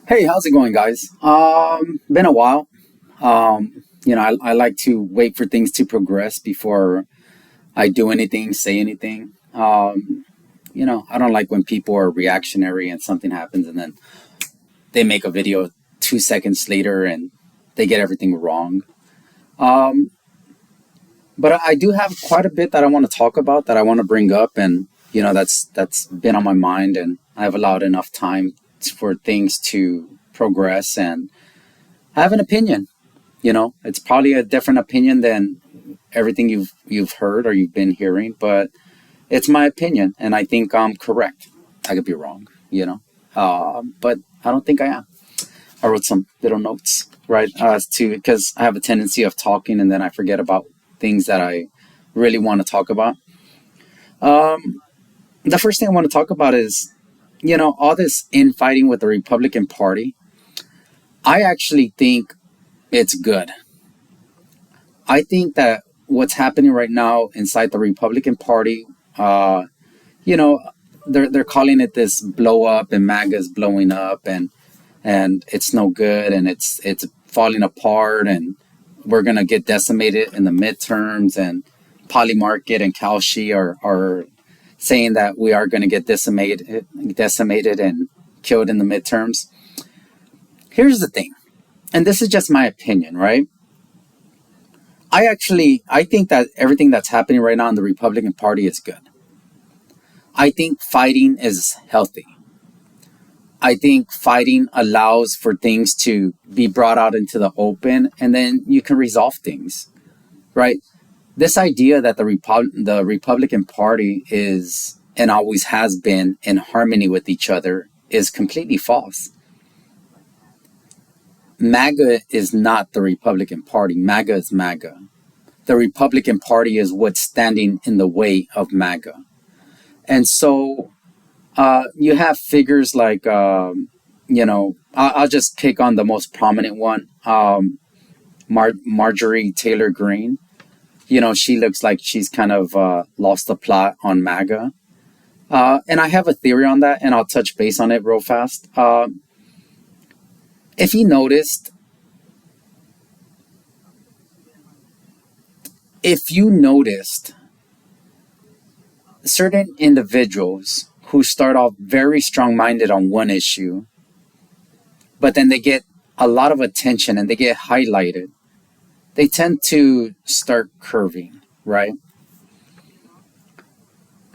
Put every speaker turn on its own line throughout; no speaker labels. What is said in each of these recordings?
Hey, how's it going, guys? Been a while. I like to wait for things to progress before I do anything, say anything. I don't like when people are reactionary and something happens and then they make a video 2 seconds later and they get everything wrong. Um, but I do have quite a bit that I want to talk about, that I want to bring up, and that's been on my mind, and I've allowed enough time for things to progress, and I have an opinion. It's probably a different opinion than everything you've heard or you've been hearing, but it's my opinion, and I think I'm correct. I could be wrong, but I don't think I am. I wrote some little notes, right, as to because I have a tendency of talking and then I forget about things that I really want to talk about. Um, the first thing I want to talk about is, all this infighting with the Republican Party. I actually think it's good. I think that what's happening right now inside the Republican Party, uh, you know, they're calling it this blow up, and MAGA's blowing up, and it's no good, and it's falling apart, and we're gonna get decimated in the midterms, and Polymarket and Kalshi are saying that we are gonna get decimated and killed in the midterms. Here's the thing, and this is just my opinion, right? I think that everything that's happening right now in the Republican Party is good. I think fighting is healthy. I think fighting allows for things to be brought out into the open, and then you can resolve things, right? This idea that the Republican Party is and always has been in harmony with each other is completely false. MAGA is not the Republican Party. MAGA is MAGA. The Republican Party is what's standing in the way of MAGA. And so you have figures like, I'll just pick on the most prominent one, Marjorie Taylor Greene. She looks like she's kind of lost the plot on MAGA. And I have a theory on that, and I'll touch base on it real fast. If you noticed, if you noticed, certain individuals who start off very strong minded on one issue, but then they get a lot of attention and they get highlighted, they tend to start curving, right?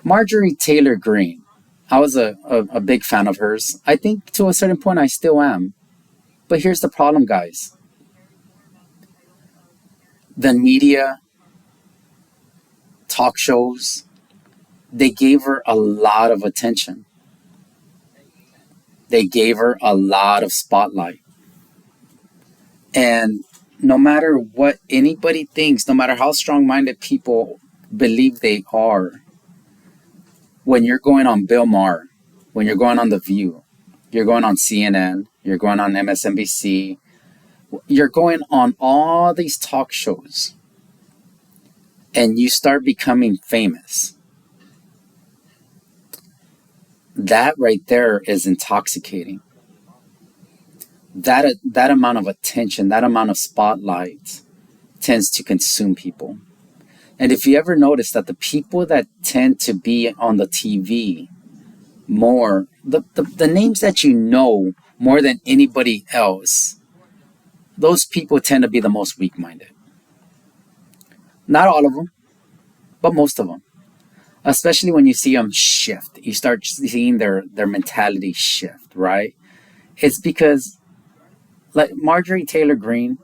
Marjorie Taylor Greene, I was a big fan of hers. I think to a certain point I still am. But here's the problem, guys. The media, talk shows, they gave her a lot of attention. They gave her a lot of spotlight. And no matter what anybody thinks, no matter how strong minded people believe they are, when you're going on Bill Maher, when you're going on The View, you're going on CNN, you're going on MSNBC, you're going on all these talk shows, and you start becoming famous. That right there is intoxicating. That amount of attention, that amount of spotlight tends to consume people. And if you ever notice that the people that tend to be on the TV more, the names that you know more than anybody else, those people tend to be the most weak-minded. Not all of them, but most of them. Especially when you see them shift, you start seeing their mentality shift, right? It's because, like Marjorie Taylor Greene,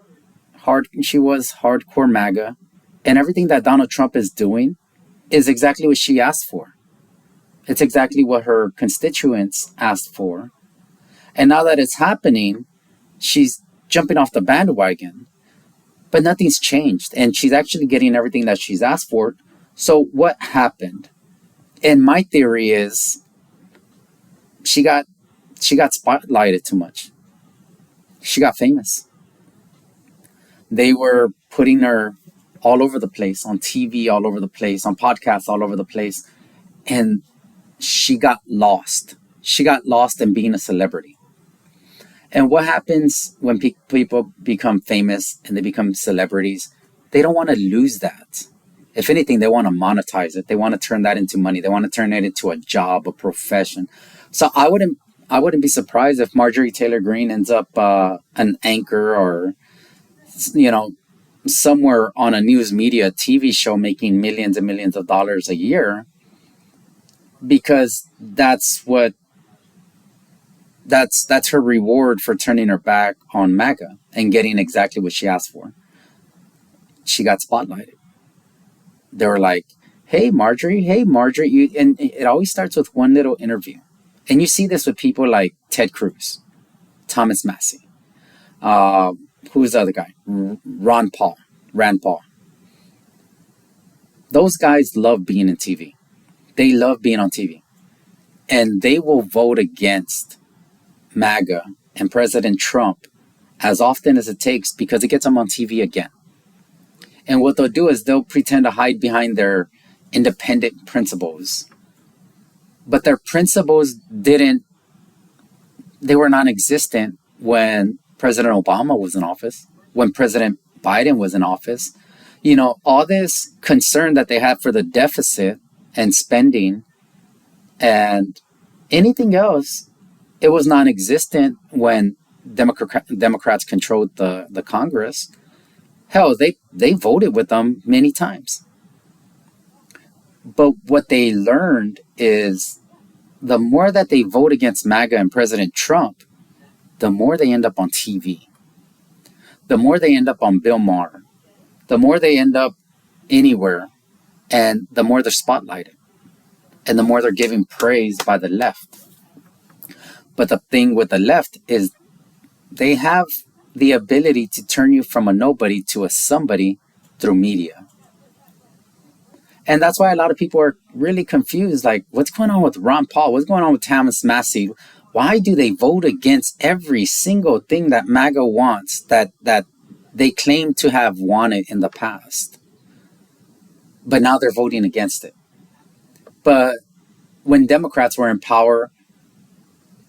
she was hardcore MAGA, and everything that Donald Trump is doing is exactly what she asked for. It's exactly what her constituents asked for. And now that it's happening, she's jumping off the bandwagon. But nothing's changed, and she's actually getting everything that she's asked for. So what happened? And my theory is she got spotlighted too much. She got famous. They were putting her all over the place, on TV all over the place, on podcasts all over the place, and she got lost. She got lost in being a celebrity. And what happens when people become famous and they become celebrities? They don't want to lose that. If anything, they want to monetize it. They want to turn that into money. They want to turn it into a job, a profession. So I wouldn't be surprised if Marjorie Taylor Greene ends up an anchor or you know somewhere on a news media TV show making millions and millions of dollars a year, because that's her reward for turning her back on MAGA and getting exactly what she asked for. She got spotlighted. They were like, hey Marjorie," and it always starts with one little interview. And you see this with people like Ted Cruz, Thomas Massey, uh, who's the other guy? Rand Paul. Those guys love being in TV. They love being on TV. And they will vote against MAGA and President Trump as often as it takes because it gets them on TV again. And what they'll do is they'll pretend to hide behind their independent principles. But their principles they were non existent when President Obama was in office, when President Biden was in office. All this concern that they had for the deficit and spending and anything else, it was non existent when Democrats controlled the Congress. Hell, they voted with them many times. But what they learned is the more that they vote against MAGA and President Trump, the more they end up on TV, the more they end up on Bill Maher, the more they end up anywhere, and the more they're spotlighted, and the more they're giving praise by the left. But the thing with the left is they have the ability to turn you from a nobody to a somebody through media. And that's why a lot of people are really confused. Like, what's going on with Ron Paul? What's going on with Thomas Massey? Why do they vote against every single thing that MAGA wants that they claim to have wanted in the past? But now they're voting against it. But when Democrats were in power,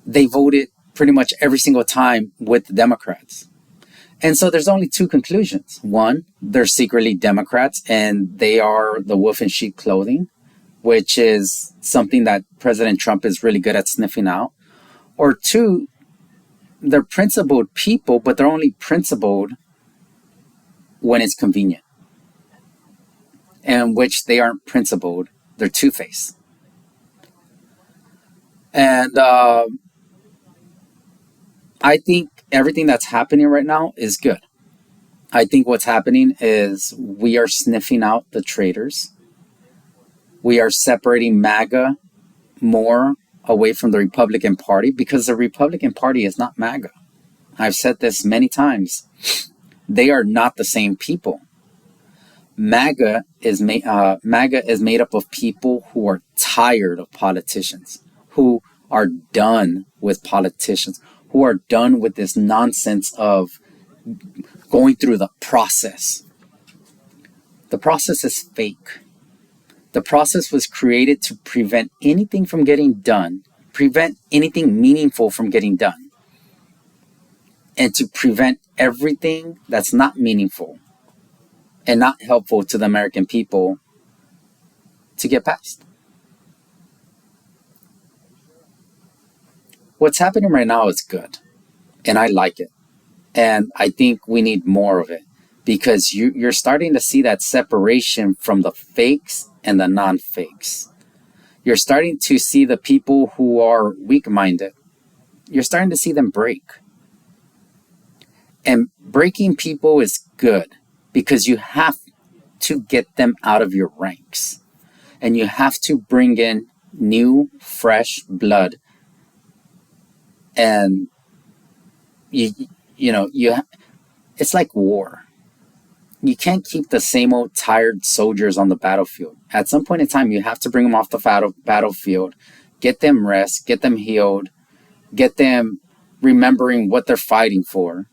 they voted pretty much every single time with the Democrats. And so there's only two conclusions. One, they're secretly Democrats and they are the wolf in sheep clothing, which is something that President Trump is really good at sniffing out. Or two, they're principled people, but they're only principled when it's convenient. And which they aren't principled, they're two-faced. And I think everything that's happening right now is good. I think what's happening is we are sniffing out the traitors. We are separating MAGA more away from the Republican Party because the Republican Party is not MAGA. I've said this many times. They are not the same people. MAGA is made up of people who are tired of politicians, who are done with politicians, who are done with this nonsense of going through the process. The process is fake. The process was created to prevent anything from getting done, prevent anything meaningful from getting done, and to prevent everything that's not meaningful and not helpful to the American people to get passed. What's happening right now is good, and I like it. And I think we need more of it because you're starting to see that separation from the fakes and the non-fakes. You're starting to see the people who are weak-minded. You're starting to see them break. And breaking people is good because you have to get them out of your ranks. And you have to bring in new, fresh blood. And it's like war. You can't keep the same old tired soldiers on the battlefield. At some point in time, you have to bring them off the battlefield, get them rest, get them healed, get them remembering what they're fighting for.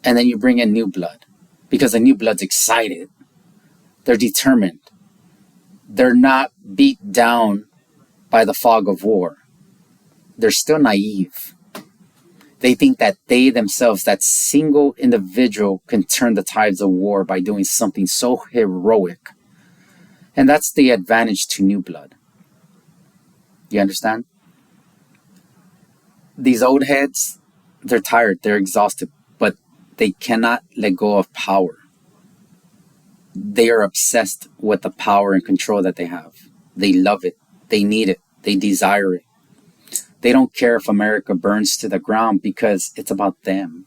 And then you bring in new blood because the new blood's excited. They're determined. They're not beat down by the fog of war. They're still naive. They think that they themselves, that single individual, can turn the tides of war by doing something so heroic. And that's the advantage to new blood. You understand? These old heads, they're tired, they're exhausted, but they cannot let go of power. They are obsessed with the power and control that they have. They love it. They need it. They desire it. They don't care if America burns to the ground because it's about them.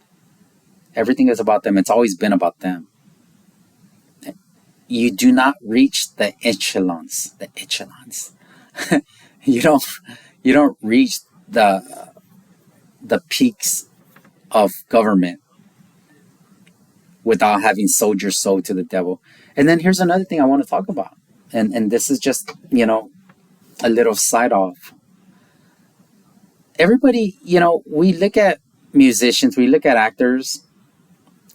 Everything is about them. It's always been about them. You do not reach the echelons. The echelons. you don't. You don't reach the peaks of government without having sold your soul to the devil. And then here's another thing I want to talk about. And this is just, a little side off. Everybody, we look at musicians, we look at actors,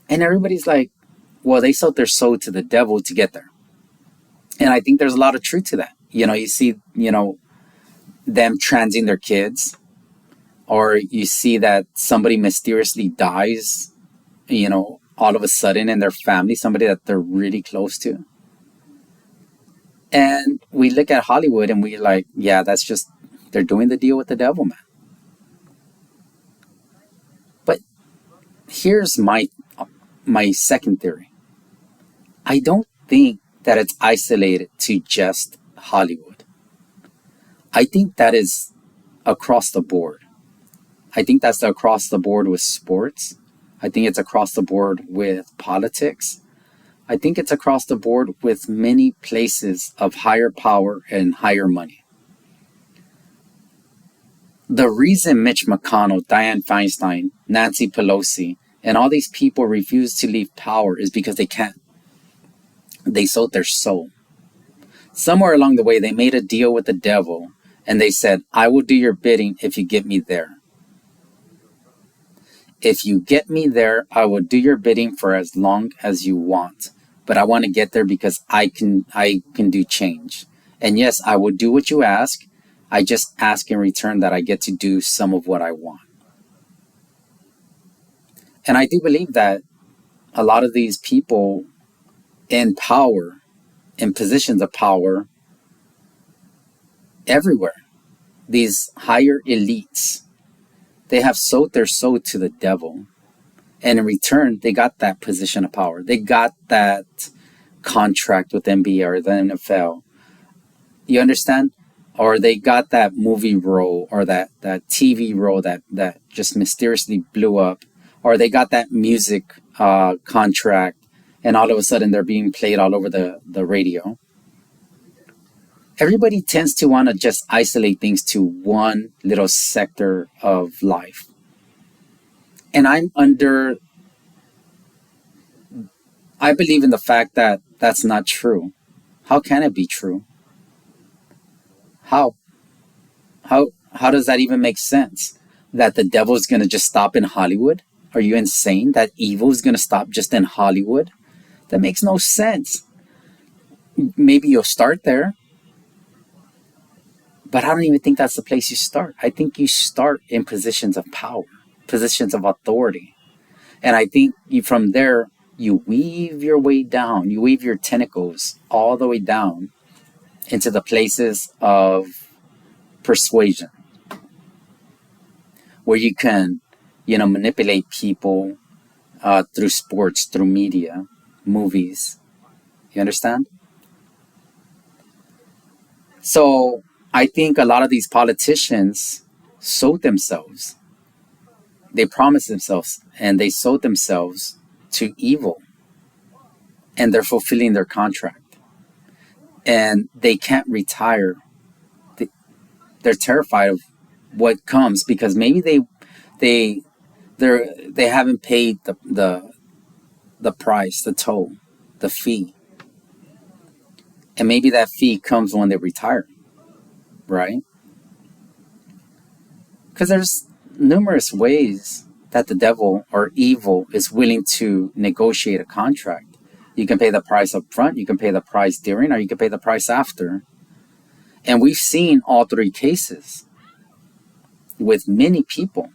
and everybody's like, well, they sold their soul to the devil to get there. And I think there's a lot of truth to that. You see, them transing their kids, or you see that somebody mysteriously dies, all of a sudden in their family, somebody that they're really close to. And we look at Hollywood and we're like, yeah, that's just, they're doing the deal with the devil, man. But here's my second theory. I don't think that it's isolated to just Hollywood. I think that is across the board. I think that's across the board with sports. I think it's across the board with politics. I think it's across the board with many places of higher power and higher money. The reason Mitch McConnell, Dianne Feinstein, Nancy Pelosi, and all these people refuse to leave power is because they can't. They sold their soul. Somewhere along the way, they made a deal with the devil, and they said, I will do your bidding if you get me there. If you get me there, I will do your bidding for as long as you want. But I want to get there because I can do change. And yes, I will do what you ask. I just ask in return that I get to do some of what I want. And I do believe that a lot of these people in power, in positions of power, everywhere, these higher elites, they have sold their soul to the devil. And in return, they got that position of power. They got that contract with NBA or the NFL. You understand? Or they got that movie role or that TV role that just mysteriously blew up. Or they got that music contract and all of a sudden they're being played all over the radio. Everybody tends to want to just isolate things to one little sector of life. And I believe in the fact that that's not true. How can it be true? How does that even make sense? That the devil is going to just stop in Hollywood? Are you insane? That evil is going to stop just in Hollywood? That makes no sense. Maybe you'll start there. But I don't even think that's the place you start. I think you start in positions of power, positions of authority. And I think from there, you weave your way down. You weave your tentacles all the way down into the places of persuasion, where you can, manipulate people through sports, through media, movies. You understand? So I think a lot of these politicians sold themselves. They promised themselves and they sold themselves to evil. And they're fulfilling their contract. And they can't retire. They're terrified of what comes because maybe they haven't paid the price, the toll, the fee. And maybe that fee comes when they retire. Right? Because there's numerous ways that the devil or evil is willing to negotiate a contract. You can pay the price up front, you can pay the price during, or you can pay the price after. And we've seen all three cases with many people.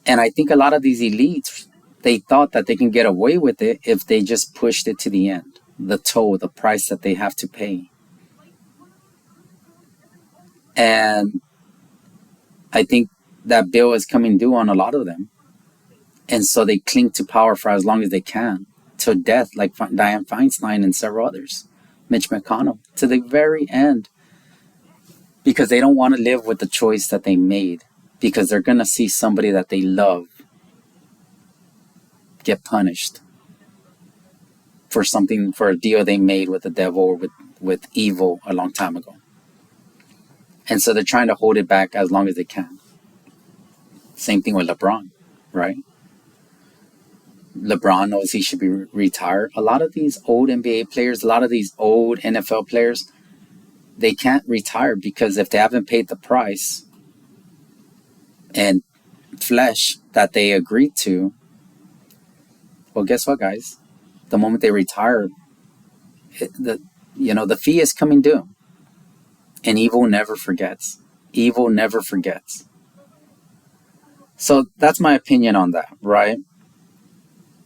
And I think a lot of these elites, they thought that they can get away with it if they just pushed it to the end. The toll, the price that they have to pay. And I think that bill is coming due on a lot of them. And so they cling to power for as long as they can, to death, like Dianne Feinstein and several others, Mitch McConnell, to the very end, because they don't want to live with the choice that they made, because they're going to see somebody that they love get punished for something, for a deal they made with the devil or with evil a long time ago. And so they're trying to hold it back as long as they can. Same thing with LeBron, right? LeBron knows he should be retired. A lot of these old NBA players, a lot of these old NFL players, they can't retire because if they haven't paid the price and flesh that they agreed to, well, guess what, guys? The moment they retire, the fee is coming due. And evil never forgets. Evil never forgets. So that's my opinion on that, right?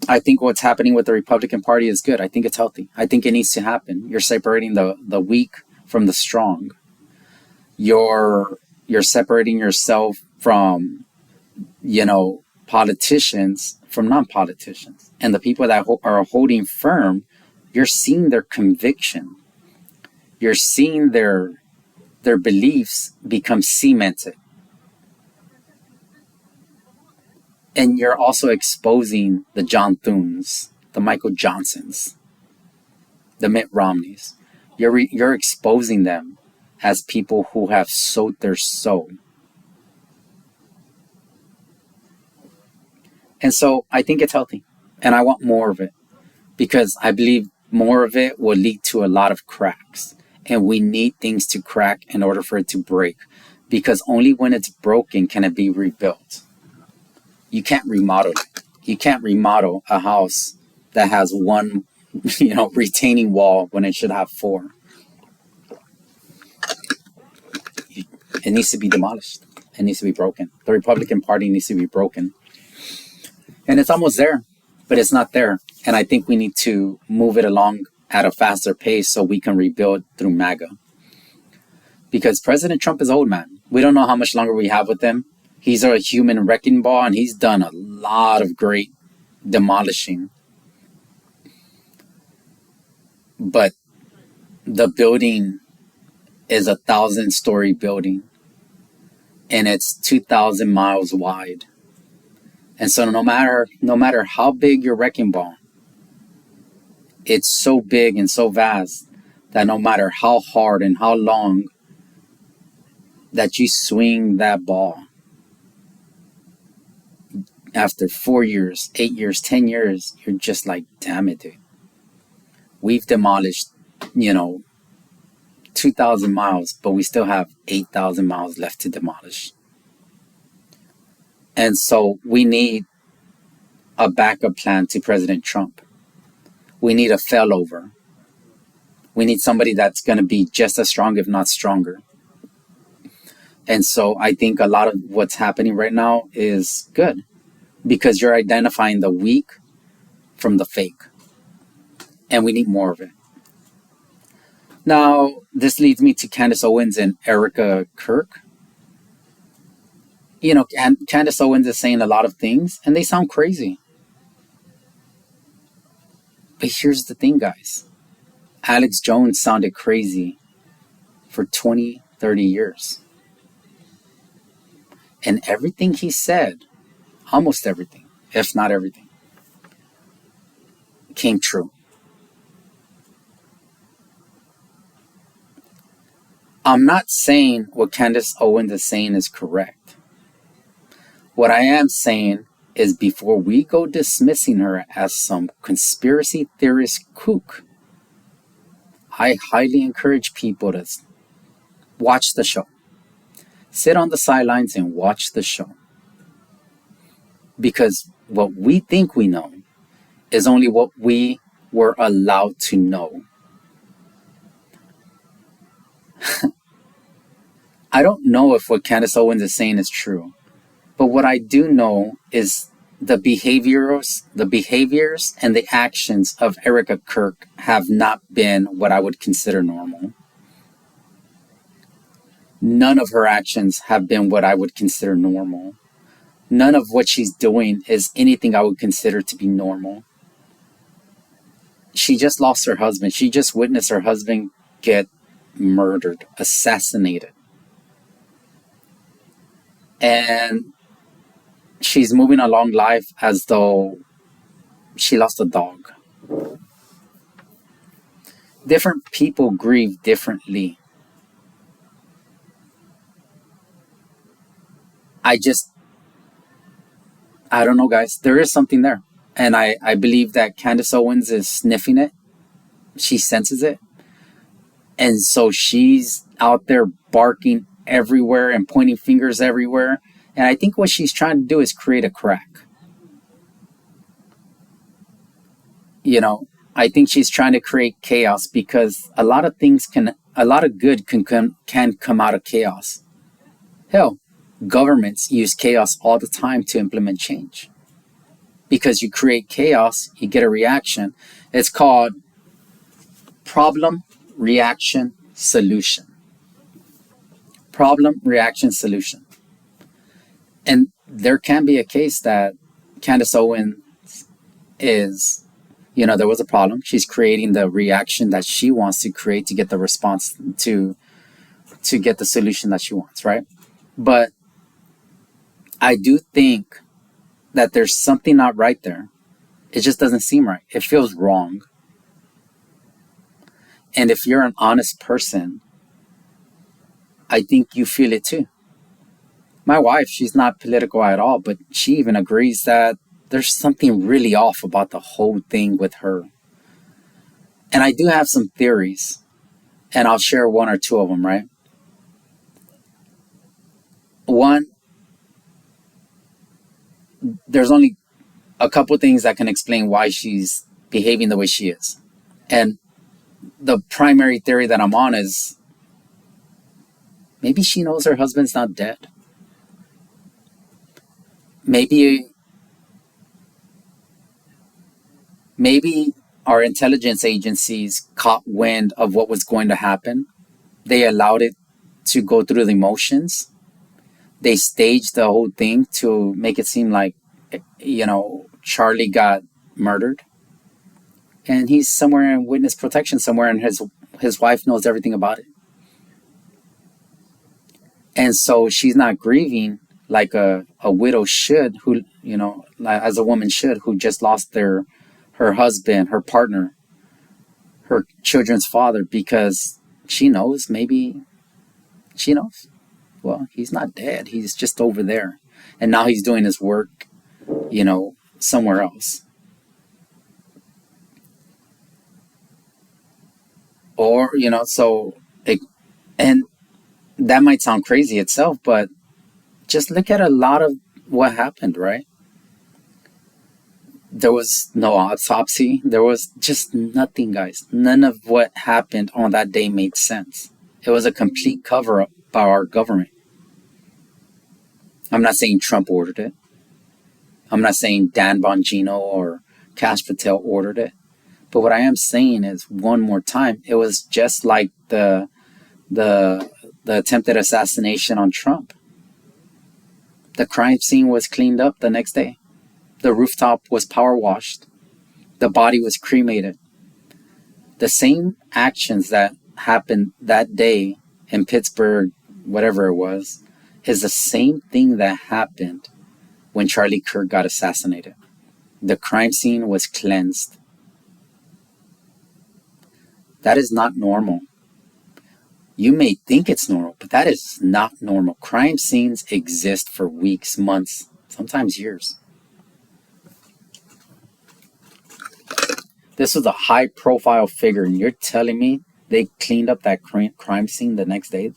I think what's happening with the Republican Party is good. I think it's healthy. I think it needs to happen. You're separating the weak from the strong. You're separating yourself from, politicians from non-politicians. And the people that are holding firm, you're seeing their conviction. You're seeing their beliefs become cemented. And you're also exposing the John Thunes, the Michael Johnsons, the Mitt Romneys. You're exposing them as people who have sold their soul. And so I think it's healthy. And I want more of it. Because I believe more of it will lead to a lot of cracks. And we need things to crack in order for it to break. Because only when it's broken can it be rebuilt. You can't remodel it. You can't remodel a house that has one, retaining wall when it should have 4. It needs to be demolished. It needs to be broken. The Republican Party needs to be broken. And it's almost there, but it's not there. And I think we need to move it along at a faster pace so we can rebuild through MAGA. Because President Trump is old, man. We don't know how much longer we have with him. He's a human wrecking ball, and he's done a lot of great demolishing. But the building is a 1,000-story building, and it's 2,000 miles wide. And so no matter how big your wrecking ball, it's so big and so vast that no matter how hard and how long that you swing that ball, after 4 years, 8 years, 10 years, you're just like, damn it, dude. We've demolished, 2,000 miles, but we still have 8,000 miles left to demolish. And so we need a backup plan to President Trump. We need a failover. We need somebody that's going to be just as strong, if not stronger. And so I think a lot of what's happening right now is good because you're identifying the weak from the fake. And we need more of it. Now, this leads me to Candace Owens and Erica Kirk. And Candace Owens is saying a lot of things, and they sound crazy. But here's the thing, guys. Alex Jones sounded crazy for 20, 30 years. And everything he said, almost everything, if not everything, came true. I'm not saying what Candace Owens is saying is correct. What I am saying is before we go dismissing her as some conspiracy theorist kook, I highly encourage people to watch the show. Sit on the sidelines and watch the show. Because what we think we know is only what we were allowed to know. I don't know if what Candace Owens is saying is true, But what I do know is the behaviors and the actions of Erica Kirk have not been what I would consider normal. None of her actions have been what I would consider normal. None of what she's doing is anything I would consider to be normal. She just lost her husband. She just witnessed her husband get murdered, assassinated. And she's moving along life as though she lost a dog. Different people grieve differently. I don't know, guys. There is something there. And I believe that Candace Owens is sniffing it. She senses it. And so she's out there barking everywhere and pointing fingers everywhere. And I think what she's trying to do is create a crack. I think she's trying to create chaos because a lot of good can come out of chaos. Hell, governments use chaos all the time to implement change. Because you create chaos, you get a reaction. It's called problem, reaction, solution. Problem, reaction, solution. And there can be a case that Candace Owens is, there was a problem. She's creating the reaction that she wants to create to get the response to get the solution that she wants, right? But I do think that there's something not right there. It just doesn't seem right. It feels wrong. And if you're an honest person, I think you feel it too. My wife, she's not political at all, but she even agrees that there's something really off about the whole thing with her. And I do have some theories, and I'll share one or two of them, right? One, there's only a couple things that can explain why she's behaving the way she is. And the primary theory that I'm on is maybe she knows her husband's not dead. Maybe our intelligence agencies caught wind of what was going to happen. They allowed it to go through the motions. They staged the whole thing to make it seem like, Charlie got murdered. And he's somewhere in witness protection somewhere, and his wife knows everything about it. And so she's not grieving like a widow should, who, as a woman should, who just lost her husband, her partner, her children's father, because she knows, well, he's not dead. He's just over there. And now he's doing his work, somewhere else. Or, and that might sound crazy itself, but just look at a lot of what happened, right? There was no autopsy. There was just nothing, guys. None of what happened on that day made sense. It was a complete cover-up by our government. I'm not saying Trump ordered it. I'm not saying Dan Bongino or Cash Patel ordered it. But what I am saying is, one more time, it was just like the attempted assassination on Trump. The crime scene was cleaned up the next day. The rooftop was power washed. The body was cremated. The same actions that happened that day in Pittsburgh, whatever it was, is the same thing that happened when Charlie Kirk got assassinated. The crime scene was cleansed. That is not normal. You may think it's normal, but that is not normal. Crime scenes exist for weeks, months, sometimes years. This was a high-profile figure, and you're telling me they cleaned up that crime scene the next day?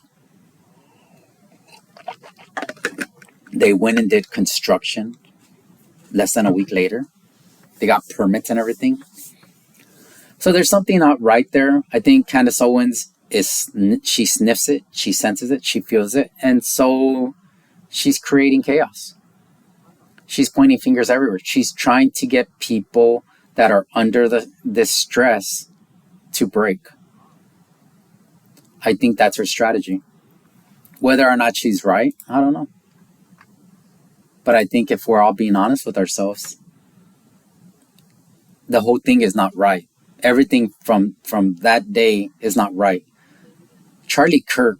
They went and did construction less than a week later. They got permits and everything. So there's something not right there. I think Candace Owens she sniffs it, she senses it, she feels it, and so she's creating chaos. She's pointing fingers everywhere. She's trying to get people that are under this stress to break. I think that's her strategy. Whether or not she's right, I don't know. But I think if we're all being honest with ourselves, the whole thing is not right. Everything from that day is not right. Charlie Kirk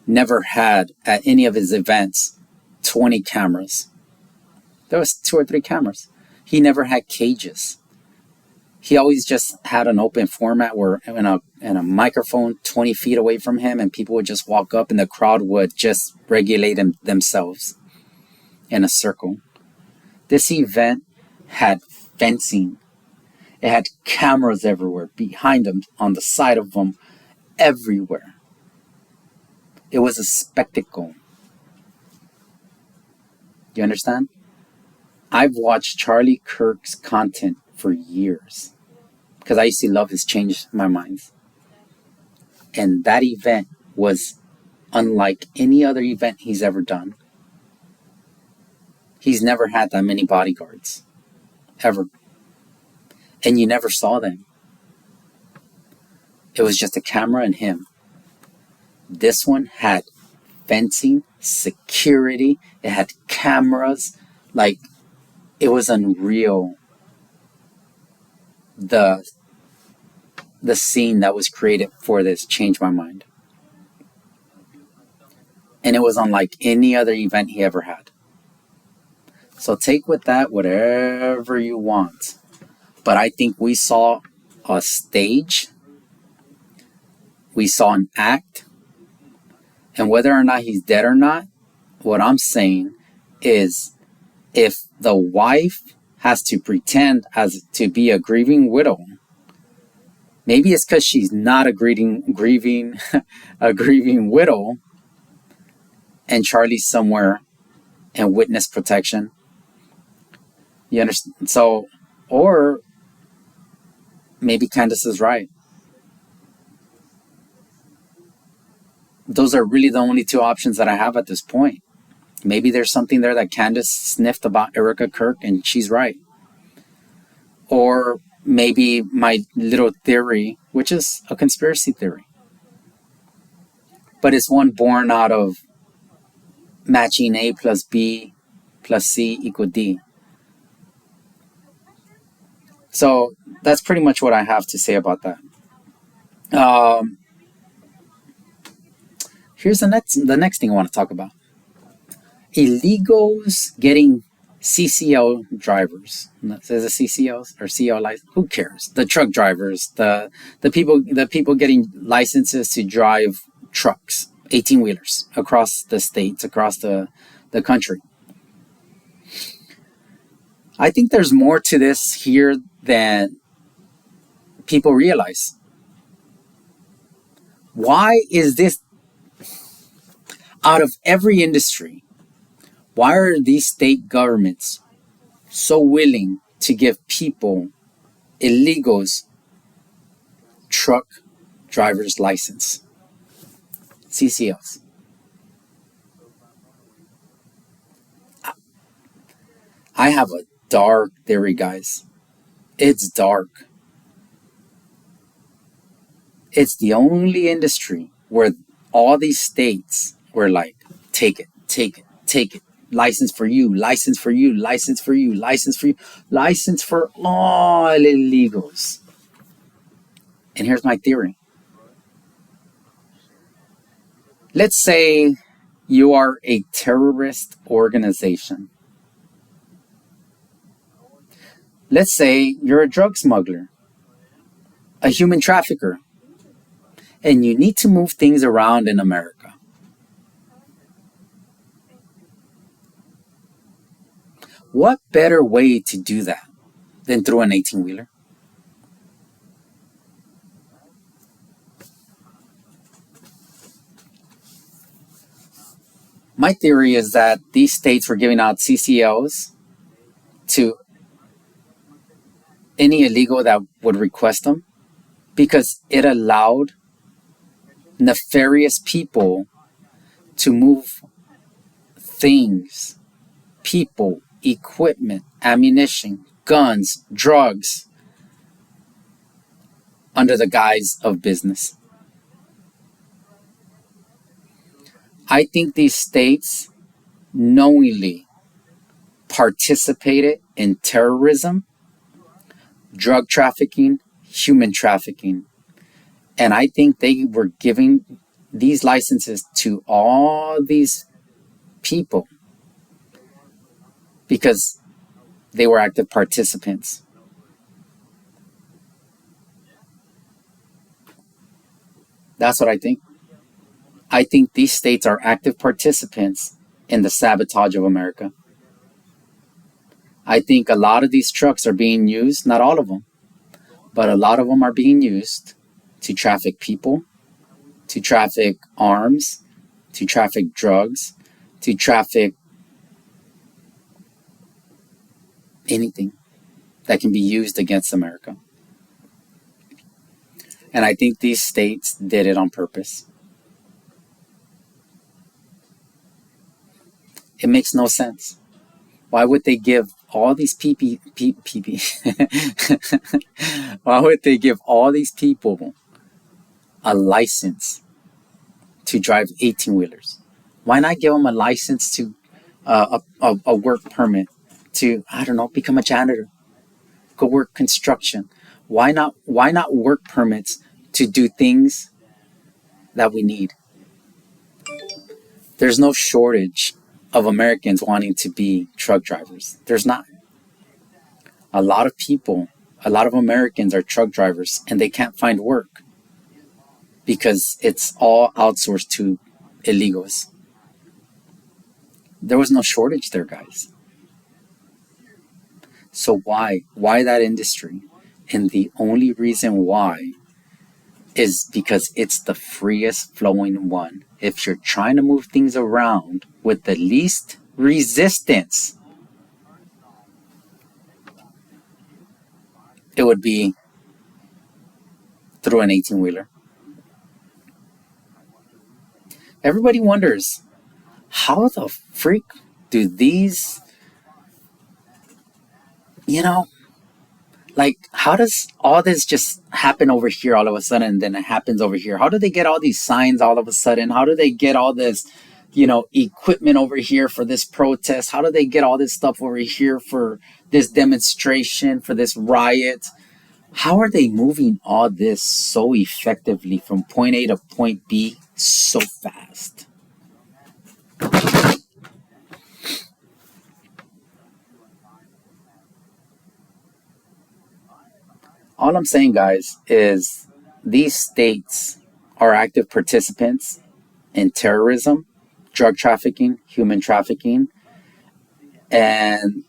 never had at any of his events 20 cameras. There was 2 or 3 cameras. He never had cages. He always just had an open format where in a microphone 20 feet away from him, and people would just walk up and the crowd would just regulate themselves in a circle. This event had fencing. It had cameras everywhere, behind them, on the side of them, everywhere. It was a spectacle. You understand? I've watched Charlie Kirk's content for years because I used to love his Change My Minds. And that event was unlike any other event he's ever done. He's never had that many bodyguards, ever. And you never saw them. It was just a camera and him. This one had fencing, security, it had cameras, like it was unreal. The scene that was created for this Change My Mind. And it was unlike any other event he ever had. So take with that whatever you want. But I think we saw a stage, we saw an act, and whether or not he's dead or not, what I'm saying is if the wife has to pretend as to be a grieving widow, maybe it's because she's not a grieving widow, and Charlie's somewhere in witness protection. You understand? So, or maybe Candace is right. Those are really the only 2 options that I have at this point. Maybe there's something there that Candace sniffed about Erica Kirk and she's right. Or maybe my little theory, which is a conspiracy theory, but it's one born out of matching A plus B plus C equal D. So that's pretty much what I have to say about that. Here's the next thing I want to talk about. Illegals getting CCL drivers. Is it CCLs or CL license? Who cares? The truck drivers, the people getting licenses to drive trucks, 18-wheelers across the states, across the country. I think there's more to this here than people realize. Why is this, out of every industry, why are these state governments so willing to give people, illegals, truck driver's license? CCLs. I have a dark theory, guys. It's dark. It's the only industry where all these states were like, take it, take it, take it. License for you, license for you, license for you, license for you, license for all illegals. And here's my theory. Let's say you are a terrorist organization. Let's say you're a drug smuggler, a human trafficker, and you need to move things around in America. What better way to do that than through an 18-wheeler? My theory is that these states were giving out CCLs to any illegal that would request them because it allowed nefarious people to move things, people, equipment, ammunition, guns, drugs under the guise of business. I think these states knowingly participated in terrorism, drug trafficking, human trafficking. And I think they were giving these licenses to all these people because they were active participants. That's what I think. I think these states are active participants in the sabotage of America. I think a lot of these trucks are being used, not all of them, but a lot of them are being used to traffic people, to traffic arms, to traffic drugs, to traffic anything that can be used against America. And I think these states did it on purpose. It makes no sense. Why would they give all these why would they give all these people a license to drive 18-wheelers? Why not give them a license to a work permit to, I don't know, become a janitor, go work construction? Why not work permits to do things that we need? There's no shortage of Americans wanting to be truck drivers. There's not. A lot of people, a lot of Americans are truck drivers and they can't find work because it's all outsourced to illegals. There was no shortage there, guys. So why? Why that industry? And the only reason why is because it's the freest flowing one. If you're trying to move things around with the least resistance, it would be through an 18-wheeler. Everybody wonders, how the freak do these, like, how does all this just happen over here all of a sudden and then it happens over here? How do they get all these signs all of a sudden? How do they get all this, equipment over here for this protest? How do they get all this stuff over here for this demonstration, for this riot? How are they moving all this so effectively from point A to point B so fast? All I'm saying, guys, is these states are active participants in terrorism, drug trafficking, human trafficking, and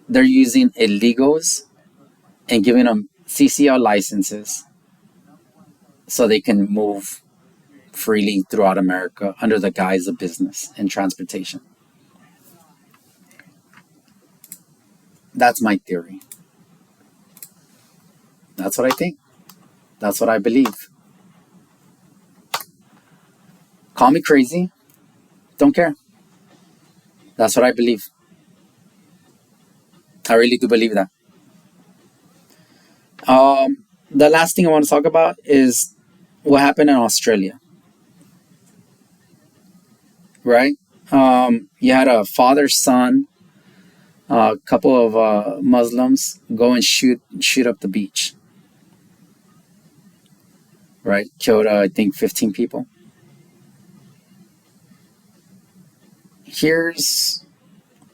they're using illegals and giving them CCL licenses so they can move freely throughout America under the guise of business and transportation. That's my theory. That's what I think. That's what I believe. Call me crazy. Don't care. That's what I believe. I really do believe that. The last thing I want to talk about is what happened in Australia. Right? You had a father-son, a couple of Muslims go and shoot up the beach. Right? Killed, I think, 15 people. Here's,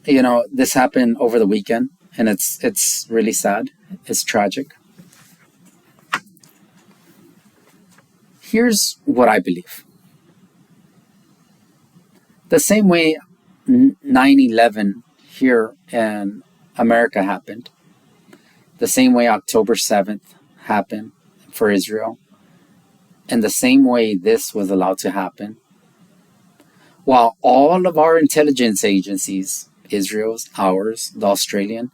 this happened over the weekend, and it's really sad. It's tragic. Here's what I believe. The same way 9/11 here in America happened, the same way October 7th happened for Israel, and the same way this was allowed to happen, while all of our intelligence agencies, Israel's, ours, the Australian,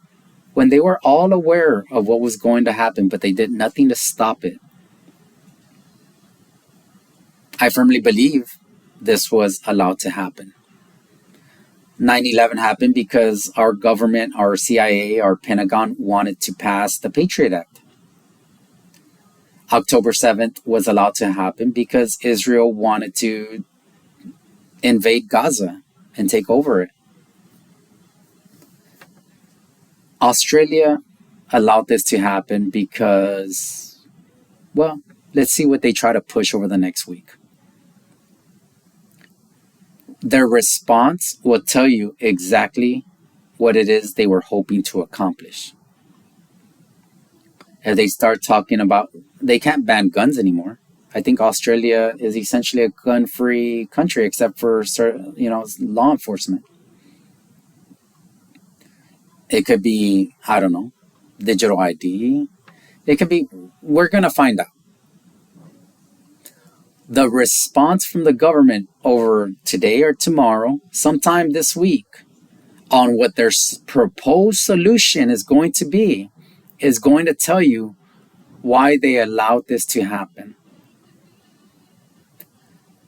when they were all aware of what was going to happen, but they did nothing to stop it, I firmly believe this was allowed to happen. 9/11 happened because our government, our CIA, our Pentagon wanted to pass the Patriot Act. October 7th was allowed to happen because Israel wanted to invade Gaza and take over it. Australia allowed this to happen because, well, let's see what they try to push over the next week. Their response will tell you exactly what it is they were hoping to accomplish. If they start talking about, they can't ban guns anymore. I think Australia is essentially a gun-free country except for certain, law enforcement. It could be, I don't know, digital ID. It could be, we're going to find out. The response from the government over today or tomorrow, sometime this week, on what their proposed solution is going to be, is going to tell you why they allowed this to happen.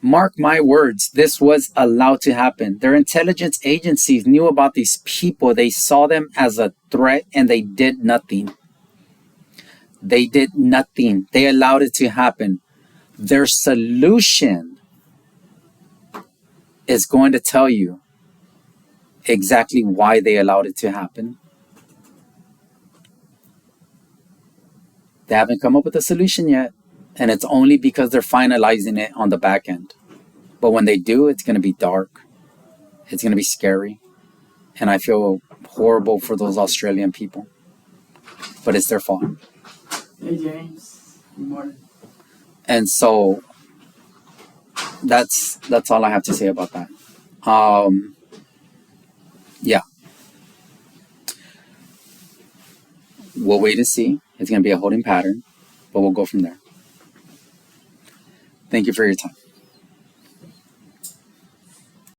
Mark my words, this was allowed to happen. Their intelligence agencies knew about these people. They saw them as a threat and they did nothing. They did nothing. They allowed it to happen. Their solution is going to tell you exactly why they allowed it to happen. They haven't come up with a solution yet, and it's only because they're finalizing it on the back end. But when they do, it's going to be dark. It's going to be scary. And I feel horrible for those Australian people. But it's their fault.
Hey, James. Good morning.
And so that's all I have to say about that. Yeah. We'll wait and see. It's going to be a holding pattern, but we'll go from there. Thank you for your time.